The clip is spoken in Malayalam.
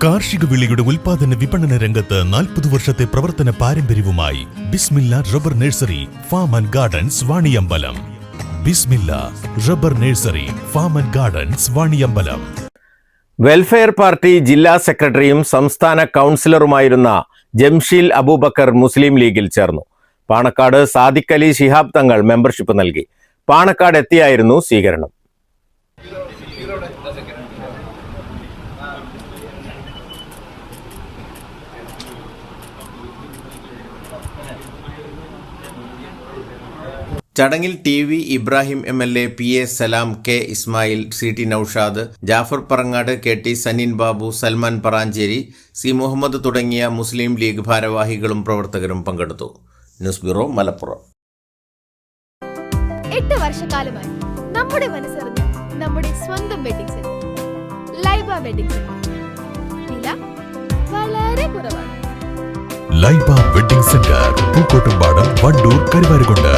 കാർഷിക വിളയുടെ ഉൽപാദന വിപണന രംഗത്ത് 40 വർഷത്തെ പ്രവർത്തന പാരമ്പര്യവുമായി Bismillah rubber nursery farm and gardens Vaniyambalam. Bismillah rubber nursery farm and gardens Vaniyambalam. Welfare party ജില്ലാ സെക്രട്ടറിയും സംസ്ഥാന കൗൺസിലറുമായിരുന്ന ജംഷീൽ അബൂബക്കർ മുസ്ലിം ലീഗിൽ ചേർന്നു. പാണക്കാട് സാദിഖ് അലി ശിഹാബ് തങ്ങൾ മെമ്പർഷിപ്പ് നൽകി. പാണക്കാട് എത്തിയായിരുന്നു സ്വീകരണം. ചടങ്ങിൽ TV ഇബ്രാഹിം MLA, PA സലാം, K Ismail, CT Naushad, Jafar പറങ്ങാട്, KT Saneen Babu, Salman പറാഞ്ചേരി, C Muhammad തുടങ്ങിയ മുസ്ലിം ലീഗ് ഭാരവാഹികളും പ്രവർത്തകരും പങ്കെടുത്തു. News bureau, Malappuram. 8 വർഷക്കാലമായി നമ്മുടെ മനസ്സറിഞ്ഞ നമ്മുടെ സ്വന്തം wedding centre Laiba wedding centre. വില വളരെ കുറവാണ്. Laiba wedding centre, Pookkottumpadam, Wandoor, Karuvarakundu.